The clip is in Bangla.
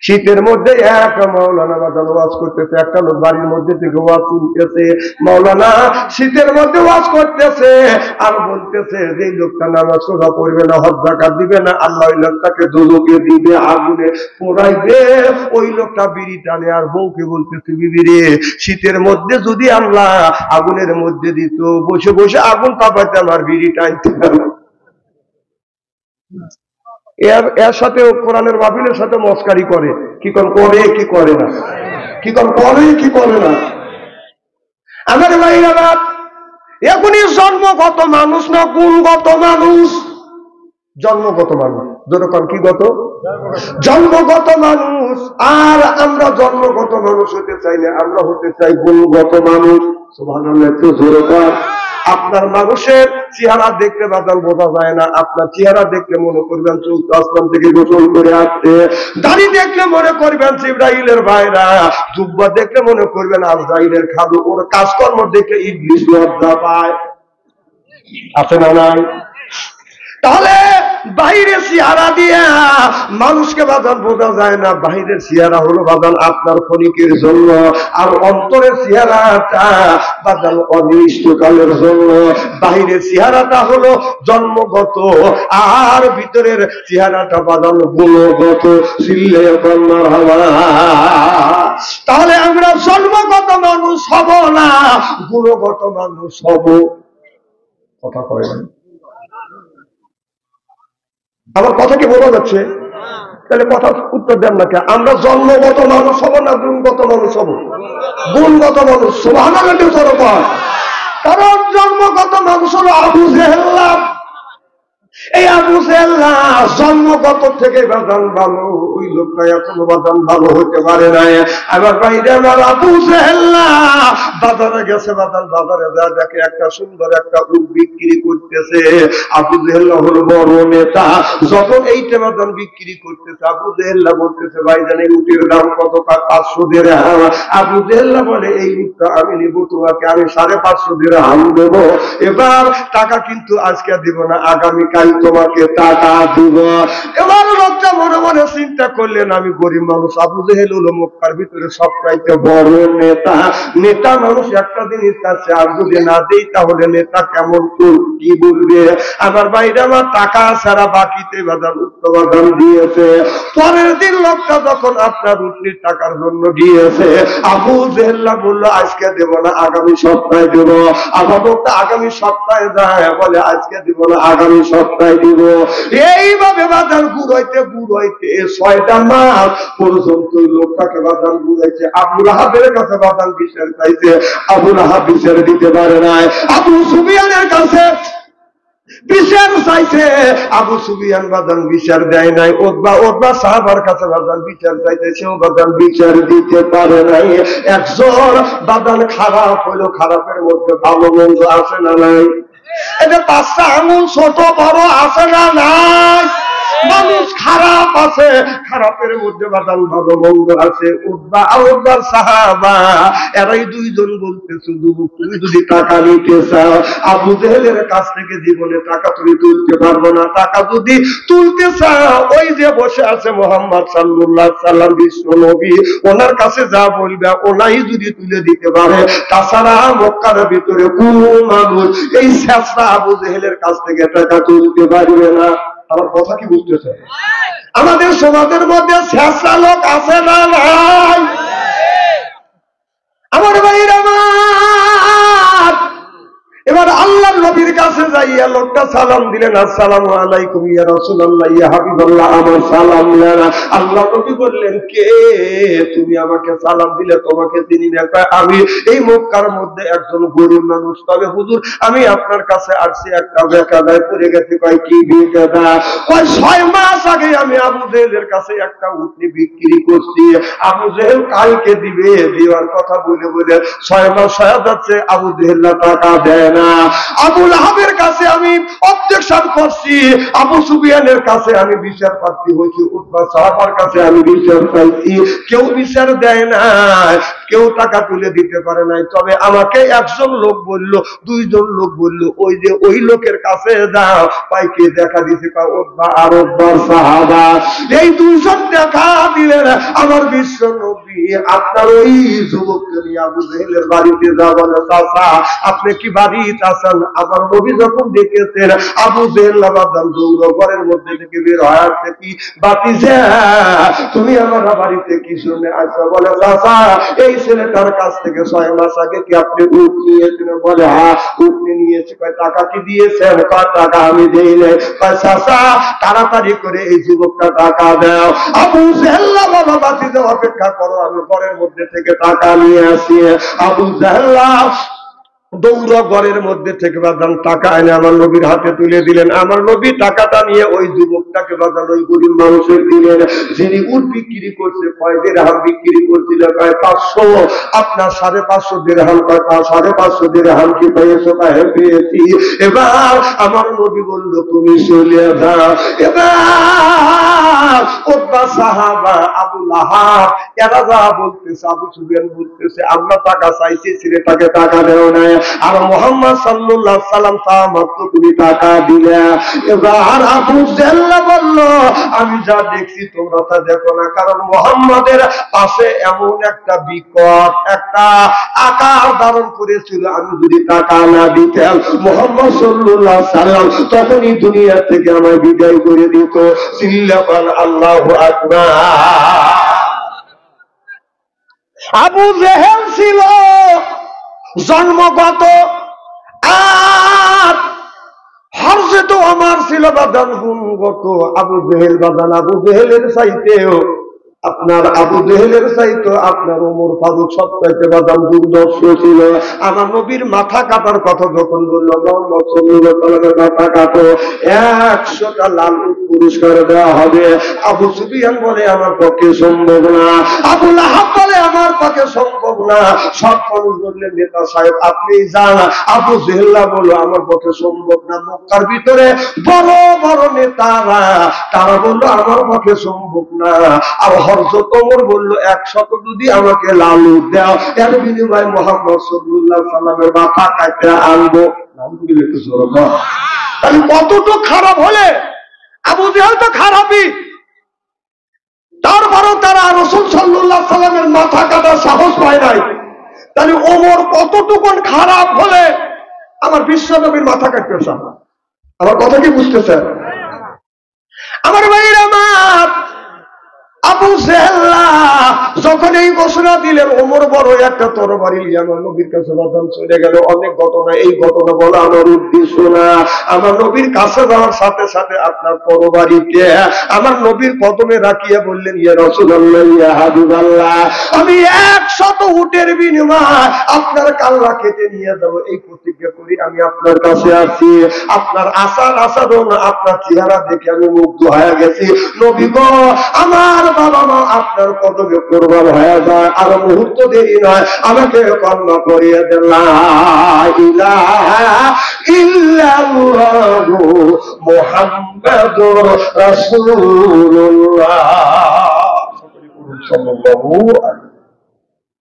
শীতের মধ্যে এক মাওলানা বাজান ওয়াজ করতেছে, একটা লোক বাড়ির মধ্যে থেকে ওয়াজ শুনতেছে। মাওলানা শীতের মধ্যে ওয়াজ করতেছে আর বলতেছে যে লোকটা নামাজ রোজা পড়বে না, হজ যাকাত দিবে না, আল্লাহ ওই লোকটাকে দোজখে দিবে, আগুনে পোড়াইবে। ওই লোকটা বিড়ি টানে আর বউকে বলতেছে, বিবি রে, শীতের মধ্যে যদি আল্লাহ আগুনের মধ্যে দিত, বসে বসে আগুন তাপাইতে আমার বিড়ি টানতাম। এর সাথে কোরআনের মাহফিলের সাথে মস্কারি করে। কি করে কি করে না, কি করে কি করে না। আমার ভাইরা, এখনই জন্মগত মানুষ না গুণগত মানুষ? জন্মগত মানুষ। যেরকম কি গত? জন্মগত মানুষ। আর আমরা জন্মগত মানুষ হতে চাই না, আমরা হতে চাই গুণগত মানুষ। সুবহানাল্লাহ, একটু জোরে কর। আপনার মানুষের চেহারা দেখলে বাদাল বোঝা যায় না। আপনার চেহারা দেখলে মনে করবেন চৌদ্দ আসমান থেকে গোসল করে আসছে, দাড়ি দেখলে মনে করবেন জিবরাইলের ভাইরা, জুব্বা দেখলে মনে করবেন আজরাইলের খাদু, ওর কাজকর্ম দেখলে ইবলিস লজ্জা পায়। আছে না নাই? তাহলে বাইরের চেহারা দিয়ে মানুষকে বাজান বোঝা যায় না। বাইরের চেহারা হলো বাজান আপনার ক্ষণিকের জন্য, আর অন্তরের চেহারাটা বাজান অনিষ্টকালের জন্য। বাইরের চেহারাটা হলো জন্মগত, আর ভিতরের চেহারাটা বাজান গুণগত। সিল্লে কন্যার হাওয়া। তাহলে আমরা জন্মগত মানুষ হব না, গুণগত মানুষ হব। কথা কয় না? আমার কথা কি বোঝা যাচ্ছে? তাহলে কথা উত্তর দেন না কে? আমরা জন্মগত মানুষ হব না গুণগত মানুষ হব? গুণগত মানুষ। সুবহানাল্লাহ। কারণ জন্মগত মানুষ হলো আবু জেহেল। এই আবু জেহেল জন্মগত থেকে বাদান ভালো, ওই লোকটা এখনো বাদান ভালো হতে পারে নাই। আমার বাইরে আমার আবু জেহেল বাজারে গেছে, বাদান বাজারে যা দেখে একটা সুন্দর একটা উট বিক্রি করতেছে। আবু জেহেল হলো বড় নেতা। যখন এইটা বাদান বিক্রি করতেছে, আবু জেহেল বলতেছে, ভাইজান এই উটের দাম কত? 500 দিরহাম। আবু জেহেল বলে, এই উটটা আমি নিব, তোমাকে আমি 550 দিরহাম দেবো। এবার টাকা কিন্তু আজকে দিব না, আগামীকাল তোমাকে টাকা দিব। এবার লোকটা মনে মনে চিন্তা করলেন, আমি গরিব মানুষ। আবু জেহেল হলো মক্কার ভিতরে সবচাইতে বড় নেতা। নেতা মানুষ একটা জিনিস আছে, আর যদি না দেই তাহলে নেতা কেমন কি বলবে। আমার বাইরে আমার টাকা ছাড়া বাকিতে বাজার উত্তবাদান দিয়েছে। পরের দিন লোকটা যখন আপনার উটনির টাকার জন্য গিয়েছে, আবু জেহেল বললো, আজকে দেব না, আগামী সপ্তাহে দেব। আবার লোকটা আগামী সপ্তাহে যায়, বলে আজকে দিব না, আগামী সপ্তাহে দিব। এইভাবে বাজার ঘুরাইতে 6টা মাস পর্যন্ত লোকটাকে বাজার ঘুরাইছে। আবু লাহাবের কাছে বাজার বিচার চাইছে, আবু লাহাব বিচার দিতে পারে নাই। আবু সুফিয়ানের কাছে বিচার চাইছে, আবু সুফিয়ান বাজান বিচার দেয় নাই। ওতবা সাহাবার কাছে বাজান বিচার চাইছে, সেও বাজান বিচার দিতে পারে নাই। একজন বাজান খারাপ হইলো, খারাপের মধ্যে ভালো মন্দ আছে না নাই? এটা 5টা আঙুল ছোট বড় আছে না নাই? মানুষ খারাপ আছে, খারাপের মধ্যে বাদাল ভালো মন্দ আছে। উদ্বার সাহাবা এরাই দুইজন বলতে, শুধু তুমি যদি টাকা নিতে চাও, আবু জেহেলের কাছ থেকে জীবনে টাকা তুমি তুলতে পারবো না। টাকা যদি তুলতে চাও, ওই যে বসে আছে মুহাম্মদ সাল্লাল্লাহু আলাইহি সাল্লাম, বিশ্ব নবী, ওনার কাছে যা বলবে ওনাই যদি তুলে দিতে পারে। তাছাড়া মক্কার ভিতরে কোন মানুষ এই শেষরা আবু জেহেলের কাছ থেকে টাকা তুলতে পারবে না। আমার কথা কি বুঝতেছে? আমাদের সমাজের মধ্যে শেষরা লোক আছে না নাই? আমার ভাইরা, এবার আল্লাহর নবীর কাছে যাইয়া লোকটা সালাম দিলেন, আসসালামু আলাইকুম ইয়া রাসূলুল্লাহ, ইয়া হাবিবাল্লাহ, আমার সালাম না। আল্লাহ নবী বললেন, কে তুমি? আমাকে সালাম দিলে তোমাকে চিনি না। আমি এই মক্কার মধ্যে একজন গরিব মানুষ, তবে হুজুর আমি আপনার কাছে আসছি, একটা বেকাদায় পড়ে গেছে। কয় কি বেকাদা? কয় 6 মাস আগে আমি আবু জেহেলের কাছে একটা উটনি বিক্রি করছি, আবু জেহেল কালকে দিবে, দেওয়ার কথা বলে বলে 6 মাস হয়ে যাচ্ছে, আবু জেহেল টাকা দেয় না। আবু লাহাবের কাছে আমি অবজেকশন করছি, আবু সুফিয়ানের কাছে আমি বিচার প্রার্থী হয়েছি, উতবা সাহাবার কাছে আমি বিচার পাইছি, কেউ বিচার দেয় না। কেউ টাকা তুলে দিতে পারে নাই। তবে আমাকে একজন লোক বলল, দুইজন লোক বলল, ওই যে ওই লোকের কাছে যাও। পাইকে দেখা দিছে উতবা আর উতবার সাহাবা। এই দুইজন দেখা দিলেন আমার বিশ্ব নবী আপনার ওই যুবককে নিয়ে আবু জেহেলের বাড়িতে যা বলে, চাচা আপনি কি বাড়িতে আছেন? আমার নবী যখন দেখেছেন আবু জেহেল বাদাম দৌড় ঘরের মধ্যে থেকে বের হয়ে আসছে, কি বাতিজা তুমি আমার বাড়িতে কি শুনে আসছো? বলে চাচা এই ছেলেটার কাছ থেকে 6 মাস আগে কি আপনি উট নিয়েছেন? বলে হ্যাঁ উট নিয়েছি। কয় টাকা কি দিয়েছেন? কয় টাকা আমি দেই নাই। কয় চাচা তাড়াতাড়ি করে এই যুবকটা টাকা দাও। আবু জেহেল বলো বাতিজা অপেক্ষা করো, আমি ঘরের মধ্যে থেকে টাকা নিয়ে আসি। আবু জেহেল দৌড়া ঘরের মধ্যে থেকে বাদাম টাকা এনে আমার নবীর হাতে তুলে দিলেন। আমার নবী টাকাটা নিয়ে ওই যুবকটাকে বাদাম ওই গরিব মানুষের দিলেন, যিনি উট বিক্রি করছে। কয় দিরহাম বিক্রি করছিল? কয় 500। আপনার 550 দিরহাম। কয় 550 দিরহাম কি পেয়েছো? কয় পেয়েছি। এবার আমার নবী বলল তুমি চলে যাও। এবার উতবা সাহাবা আবু লাহাব এরা যা বলতেছে, আবু সুফিয়ান বলতেছে আমরা টাকা চাইছি, ছেলেটাকে টাকা দেও না। আর মুহাম্মদ সাল্লাল্লাহু আলাইহি সাল্লাম মাত্র তুমি টাকা দিলে। এবার আবু জেহেল বলল আমি যা দেখছি তোমরা তা দেখো না, কারণ মুহাম্মাদের পাশে এমন একটা বিকট একটা আকার ধারণ করেছিল, আমি যদি টাকা না দিতাম মুহাম্মদ সাল্লাল্লাহু আলাইহি সাল্লাম তখনই দুনিয়া থেকে আমায় বিদায় করে দিত। চিল্লাবান আল্লাহু আকবার। আবু জেহেল ছিল জন্মগত, আর হরজে তো আমার ছিল বাদান গুণগত। আবু জেহেল বাদান আবু জেহেলের চাইতেও আপনার আবু জেহেলের চাইতো আপনার ওমর ফারুক সবচাইতে বাদাম দুর্দর্শ ছিল। আমার নবীর মাথা কাটার কথা যখন বললো মোহাম্মদ সাল্লাল্লাহু আলাইহি ওয়াসাল্লামের মাথা কাটো, 100টা লাল পুরস্কার দেওয়া হবে। আবু সুফিয়ান বলে আমার পক্ষে সম্ভব না। আবু লাহাব বলে আমার পক্ষে সম্ভব না। সব মানুষ বললেন নেতা সাহেব আপনি যান। আবু জেহেল বলল আমার পক্ষে সম্ভব না। মক্কার ভিতরে বড় বড় নেতারা তারা বললো আমার পক্ষে সম্ভব না। আর হযরত ওমর বলল 100 যদি আমাকে লাল উট দাও, এর বিনিময়ে মুহাম্মদ সাল্লাল্লাহু আলাইহি সাল্লামের মাথা কাটতে আনবো। নাউযুবিল্লাহ একটু জোরে বল। তাহলে কতটুকু খারাপ হলে আবু জেহেল তো খারাপই, তারপরও তারা রাসূল সাল্লাল্লাহু আলাইহি সাল্লামের মাথা কাটার সাহস পায় নাই। তাহলে ওমর কতটুকু খারাপ হলে আমার বিশ্বনবীর মাথা কাটতে চায়? আমার কথা কি বুঝতেছেন আমার ভাইরা? আমার আবু জেহেল যখন এই ঘোষণা দিলেন ওমর বড় একটা তরবারি আমার নবীর কাছে বাদাম চলে গেল। অনেক ঘটনা, এই ঘটনা বলা আমার উদ্দেশ্য না। আমার নবীর কাছে যাওয়ার সাথে সাথে আপনার তরবারিকে আমার নবীর কদমে রাখিয়া বললেন ইয়া রাসূলুল্লাহ ইয়া হাবিবাল্লাহ, আমি 100 উটের বিনিময়ে আপনার কাল্লা কেটে নিয়ে যাবো, এই প্রতিজ্ঞা করি আমি আপনার কাছে আসছি। আপনার আচার আচরণ আপনার চেহারা দেখে আমি মুগ্ধ হয়ে গেছি। নবী গো আমার বাবা মা আপনার কদমে কুরবান হয়ে যায়, আর মুহূর্ত দেরি নয় আমাকে কলমা পড়িয়ে দেন লা ইলাহা ইল্লাল্লাহু মুহাম্মাদুর রাসূলুল্লাহ সাল্লাল্লাহু আলাইহি